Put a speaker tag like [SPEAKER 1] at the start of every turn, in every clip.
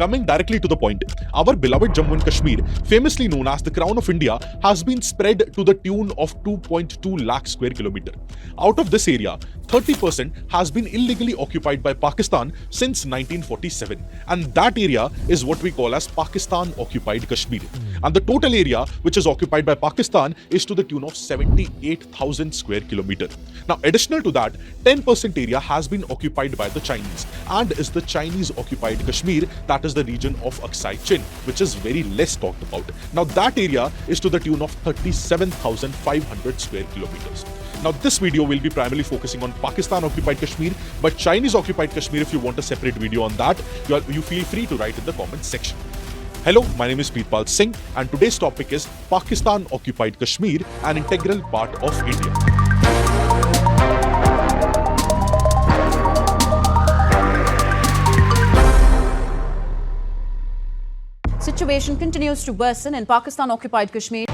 [SPEAKER 1] Coming directly to the point, our beloved Jammu and Kashmir, famously known as the crown of India, has been spread to the tune of 2.2 lakh square kilometer. Out of this area, 30% has been illegally occupied by Pakistan since 1947, and that area is what we call as Pakistan occupied Kashmir. And the total area which is occupied by Pakistan is to the tune of 78,000 square kilometer. Now, additional to that, 10% area has been occupied by the Chinese and is the Chinese occupied Kashmir, that is the region of Aksai Chin, which is very less talked about. Now, that area is to the tune of 37,500 square kilometers. Now, this video will be primarily focusing on Pakistan occupied Kashmir, but Chinese occupied Kashmir, if you want a separate video on that, you feel free to write in the comment section. Hello, my name is Preetpal Singh, and today's topic is Pakistan occupied Kashmir, an integral part of India.
[SPEAKER 2] Situation continues to worsen in Pakistan-occupied Kashmir.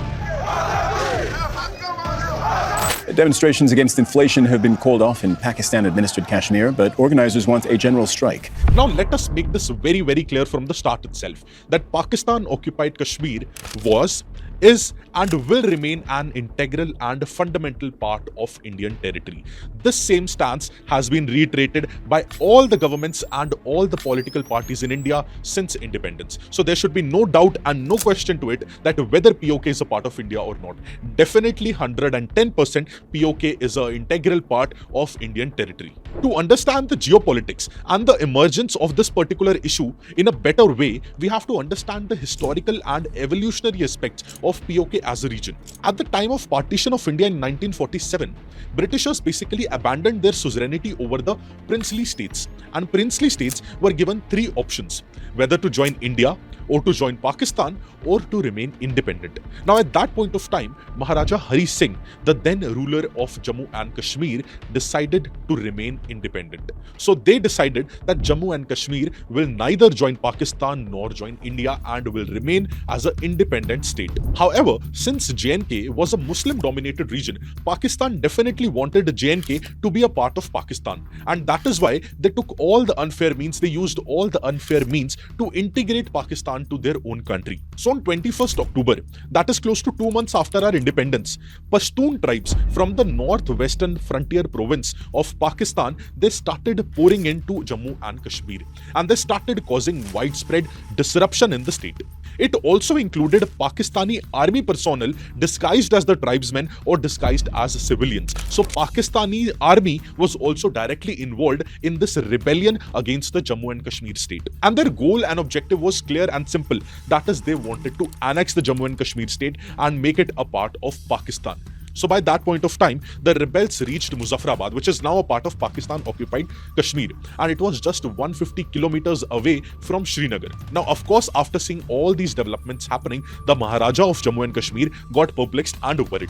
[SPEAKER 3] Demonstrations against inflation have been called off in Pakistan-administered Kashmir, but organizers want a general strike.
[SPEAKER 1] Now, let us make this very, very clear from the start itself that Pakistan-occupied Kashmir was, is and will remain an integral and fundamental part of Indian territory. This same stance has been reiterated by all the governments and all the political parties in India since independence. So there should be no doubt and no question to it that whether POK is a part of India or not. Definitely 110% POK is an integral part of Indian territory. To understand the geopolitics and the emergence of this particular issue in a better way, we have to understand the historical and evolutionary aspects of POK as a region. At the time of partition of India in 1947, Britishers basically abandoned their suzerainty over the princely states, and princely states were given three options: whether to join India, or to join Pakistan, or to remain independent. Now, at that point of time, Maharaja Hari Singh, the then ruler of Jammu and Kashmir, decided to remain independent. So they decided that Jammu and Kashmir will neither join Pakistan nor join India and will remain as an independent state. However, since J&K was a Muslim-dominated region, Pakistan definitely wanted J&K to be a part of Pakistan, and that is why they took all the unfair means, they used all the unfair means to integrate Pakistan to their own country. So on 21st October, that is close to 2 months after our independence, Pashtun tribes from the northwestern frontier province of Pakistan, they started pouring into Jammu and Kashmir, and they started causing widespread disruption in the state. It also included Pakistani army personnel disguised as the tribesmen or disguised as civilians. So Pakistani army was also directly involved in this rebellion against the Jammu and Kashmir state. And their goal and objective was clear and simple. That is, they wanted to annex the Jammu and Kashmir state and make it a part of Pakistan. So by that point of time, the rebels reached Muzaffarabad, which is now a part of Pakistan-occupied Kashmir, and it was just 150 kilometers away from Srinagar. Now, of course, after seeing all these developments happening, the Maharaja of Jammu and Kashmir got perplexed and worried.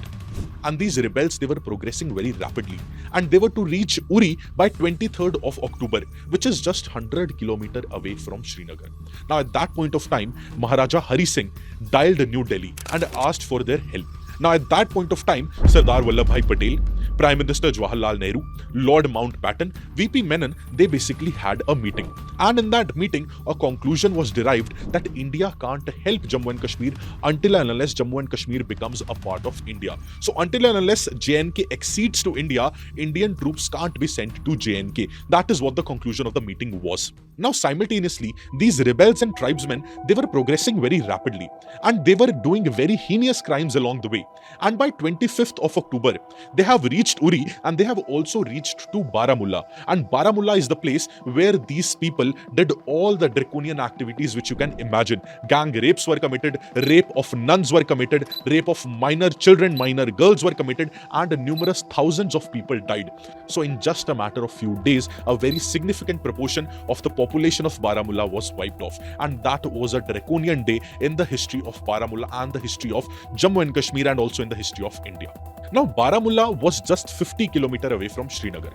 [SPEAKER 1] And these rebels, they were progressing very rapidly, and they were to reach Uri by 23rd of October, which is just 100 kilometers away from Srinagar. Now, at that point of time, Maharaja Hari Singh dialed New Delhi and asked for their help. Now, at that point of time, Sardar Vallabhbhai Patel, Prime Minister Jawaharlal Nehru, Lord Mountbatten, VP Menon, they basically had a meeting. And in that meeting, a conclusion was derived that India can't help Jammu and Kashmir until and unless Jammu and Kashmir becomes a part of India. So until and unless J&K accedes to India, Indian troops can't be sent to J&K. That is what the conclusion of the meeting was. Now, simultaneously, these rebels and tribesmen, they were progressing very rapidly, and they were doing very heinous crimes along the way. And by 25th of October, they have reached Uri, and they have also reached to Baramulla. And Baramulla is the place where these people did all the draconian activities which you can imagine. Gang rapes were committed, rape of nuns were committed, rape of minor children, minor girls were committed, and numerous thousands of people died. So in just a matter of few days, a very significant proportion of the population of Baramulla was wiped off. And that was a draconian day in the history of Baramulla and the history of Jammu and Kashmir. And and also in the history of India. Now, Baramulla was just 50 kilometers away from Srinagar.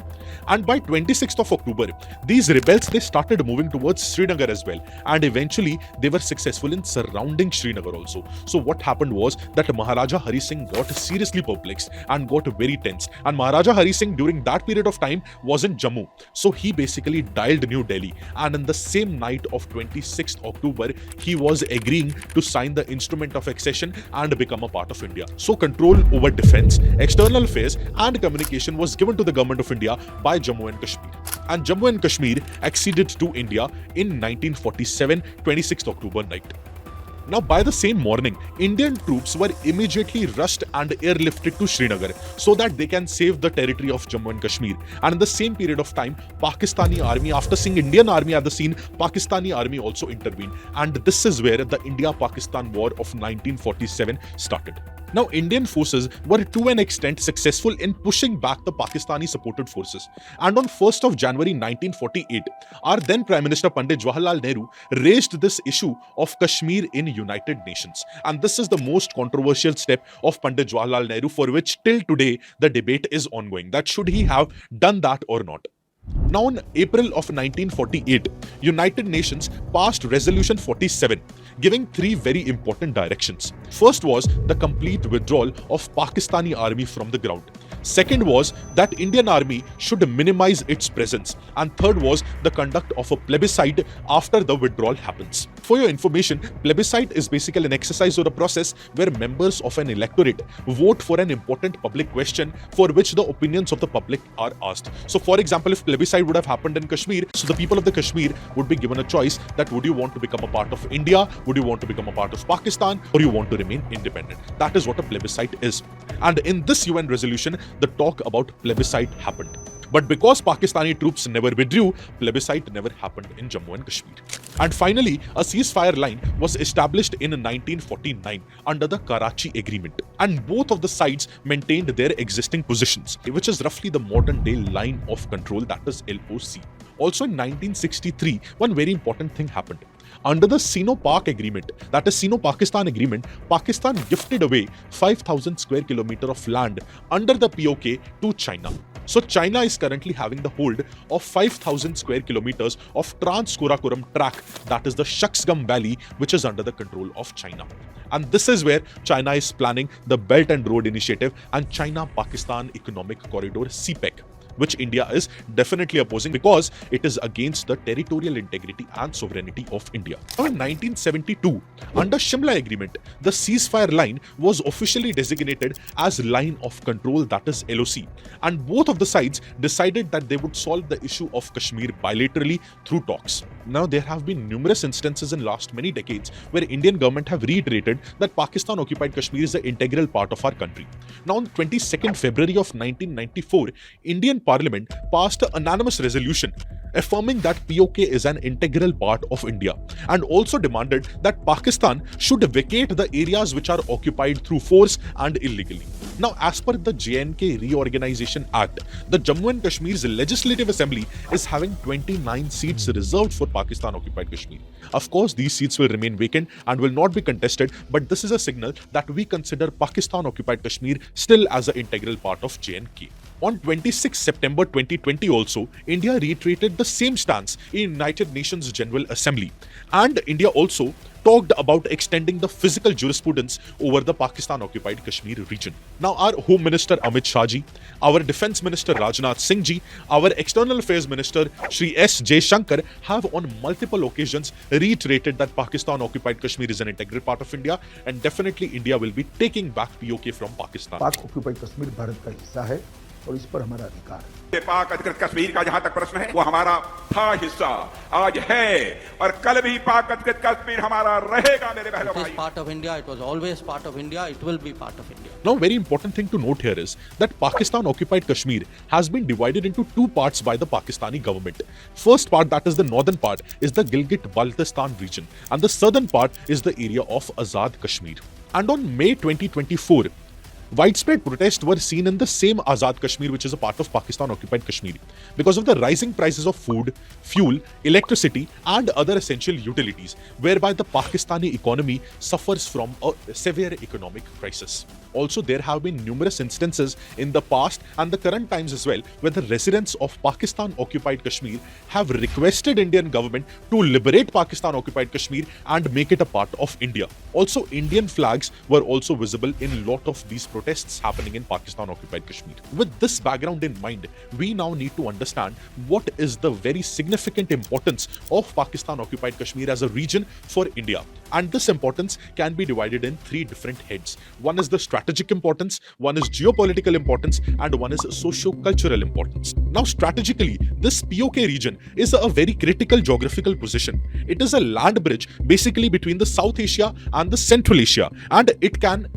[SPEAKER 1] And by 26th of October, these rebels, they started moving towards Srinagar as well. And eventually, they were successful in surrounding Srinagar also. So what happened was that Maharaja Hari Singh got seriously perplexed and got very tense. And Maharaja Hari Singh during that period of time was in Jammu. So he basically dialed New Delhi. And in the same night of 26th October, he was agreeing to sign the instrument of accession and become a part of India. So control over defense, external affairs and communication was given to the government of India by Jammu and Kashmir. And Jammu and Kashmir acceded to India in 1947, 26th October night. Now, by the same morning, Indian troops were immediately rushed and airlifted to Srinagar so that they can save the territory of Jammu and Kashmir. And in the same period of time, Pakistani army, after seeing Indian army at the scene, Pakistani army also intervened. And this is where the India-Pakistan War of 1947 started. Now, Indian forces were to an extent successful in pushing back the Pakistani-supported forces. And on 1st of January 1948, our then Prime Minister Pandit Jawaharlal Nehru raised this issue of Kashmir in United Nations. And this is the most controversial step of Pandit Jawaharlal Nehru, for which till today the debate is ongoing, that should he have done that or not. Now, in April of 1948, United Nations passed Resolution 47, giving three very important directions. First was the complete withdrawal of Pakistani army from the ground. Second was that Indian army should minimize its presence. And third was the conduct of a plebiscite after the withdrawal happens. For your information, plebiscite is basically an exercise or a process where members of an electorate vote for an important public question for which the opinions of the public are asked. So for example, if plebiscite would have happened in Kashmir, so the people of the Kashmir would be given a choice that would you want to become a part of India, would you want to become a part of Pakistan, or you want to remain independent. That is what a plebiscite is. And in this UN resolution, the talk about plebiscite happened. But because Pakistani troops never withdrew, plebiscite never happened in Jammu and Kashmir. And finally, a ceasefire line was established in 1949 under the Karachi Agreement. And both of the sides maintained their existing positions, which is roughly the modern day line of control, that is LOC. Also in 1963, one very important thing happened. Under the Sino-Pak Agreement, that is Sino-Pakistan Agreement, Pakistan gifted away 5,000 square kilometers of land under the POK to China. So China is currently having the hold of 5,000 square kilometers of Trans-Karakoram track, that is the Shaksgam Valley, which is under the control of China. And this is where China is planning the Belt and Road Initiative and China-Pakistan Economic Corridor CPEC, which India is definitely opposing because it is against the territorial integrity and sovereignty of India. Now, in 1972, under Shimla Agreement, the ceasefire line was officially designated as Line of Control, that is LOC, and both of the sides decided that they would solve the issue of Kashmir bilaterally through talks. Now, there have been numerous instances in last many decades where Indian government have reiterated that Pakistan occupied Kashmir is an integral part of our country. Now, on 22nd February of 1994, Indian Parliament passed an unanimous resolution affirming that POK is an integral part of India and also demanded that Pakistan should vacate the areas which are occupied through force and illegally. Now, as per the J&K Reorganization Act, the Jammu and Kashmir's Legislative Assembly is having 29 seats reserved for Pakistan-occupied Kashmir. Of course, these seats will remain vacant and will not be contested, but this is a signal that we consider Pakistan-occupied Kashmir still as an integral part of J&K. On 26 September 2020 also, India reiterated the same stance in United Nations General Assembly. And India also talked about extending the physical jurisprudence over the Pakistan-occupied Kashmir region. Now, our Home Minister Amit Shah ji, our Defence Minister Rajnath Singh ji, our External Affairs Minister Shri S. J. Shankar have on multiple occasions reiterated that Pakistan-occupied Kashmir is an integral part of India and definitely India will be taking back POK from Pakistan.
[SPEAKER 4] पाक-occupied Kashmir Bharat का हिस्सा है और इस पर हमारा अधिकार है।
[SPEAKER 5] पाक अधिकृत कश्मीर का जहां तक प्रश्न है वो हमारा था हिस्सा, आज है और कल भी पाक अधिकृत कश्मीर हमारा रहेगा मेरे बहनों भाई।
[SPEAKER 6] It is part of India. It was always part of India. It will be part of India.
[SPEAKER 1] Now, very important thing to note here is that Pakistan-occupied Kashmir has been divided into two parts by the Pakistani government. First part, that is the northern part, is the Gilgit-Baltistan region, and the southern part is the area of Azad Kashmir. And on May 2024, Widespread protests were seen in the same Azad Kashmir, which is a part of Pakistan-occupied Kashmir, because of the rising prices of food, fuel, electricity, and other essential utilities, whereby the Pakistani economy suffers from a severe economic crisis. Also, there have been numerous instances in the past and the current times as well, where the residents of Pakistan-occupied Kashmir have requested Indian government to liberate Pakistan-occupied Kashmir and make it a part of India. Also, Indian flags were also visible in a lot of these protests happening in Pakistan-occupied Kashmir. With this background in mind, we now need to understand what is the very significant importance of Pakistan-occupied Kashmir as a region for India. And this importance can be divided in three different heads. One is the strategic importance, one is geopolitical importance, and one is socio-cultural importance. Now, strategically, this POK region is a very critical geographical position. It is a land bridge basically between the South Asia and the Central Asia, and it can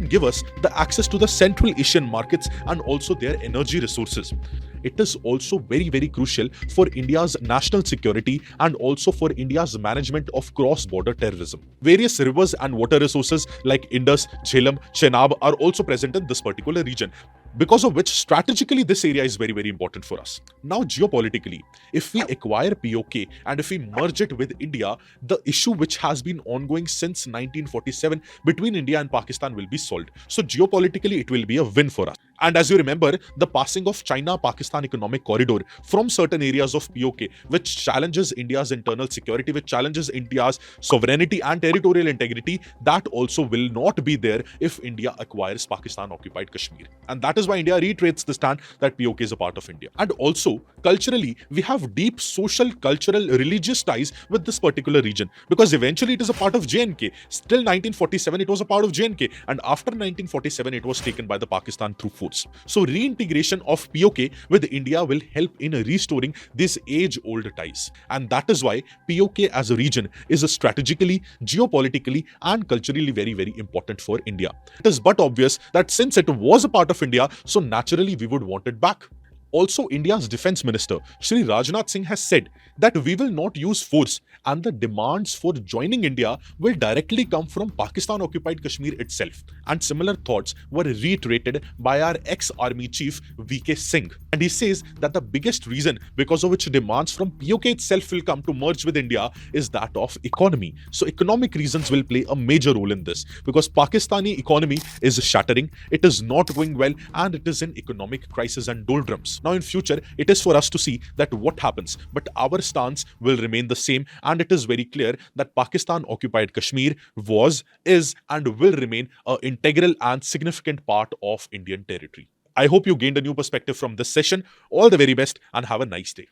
[SPEAKER 1] give us the access to the Central Asian markets and also their energy resources. It is also very, very crucial for India's national security and also for India's management of cross-border terrorism. Various rivers and water resources like Indus, Jhelum, Chenab are also present in this particular region, because of which strategically this area is very, very important for us. Now, geopolitically, if we acquire POK and if we merge it with India, the issue which has been ongoing since 1947 between India and Pakistan will be solved. So geopolitically, it will be a win for us. And as you remember, the passing of China-Pakistan economic corridor from certain areas of POK, which challenges India's internal security, which challenges India's sovereignty and territorial integrity, that also will not be there if India acquires Pakistan-occupied Kashmir. And that is why India reiterates the stand that POK is a part of India. And also, culturally, we have deep social, cultural, religious ties with this particular region, because eventually it is a part of JNK. Still 1947, it was a part of JNK. And after 1947, it was taken by the Pakistan through force. So reintegration of POK with India will help in restoring these age-old ties. And that is why POK as a region is strategically, geopolitically, and culturally very, very important for India. It is but obvious that since it was a part of India, so naturally we would want it back. Also, India's Defence Minister, Shri Rajnath Singh, has said that we will not use force, and the demands for joining India will directly come from Pakistan-occupied Kashmir itself. And similar thoughts were reiterated by our ex-army chief, VK Singh. And he says that the biggest reason because of which demands from POK itself will come to merge with India is that of economy. So economic reasons will play a major role in this, because Pakistani economy is shattering, it is not going well, and it is in economic crisis and doldrums. Now in future, it is for us to see that what happens, but our stance will remain the same, and it is very clear that Pakistan-occupied Kashmir was, is, and will remain an integral and significant part of Indian territory. I hope you gained a new perspective from this session. All the very best and have a nice day.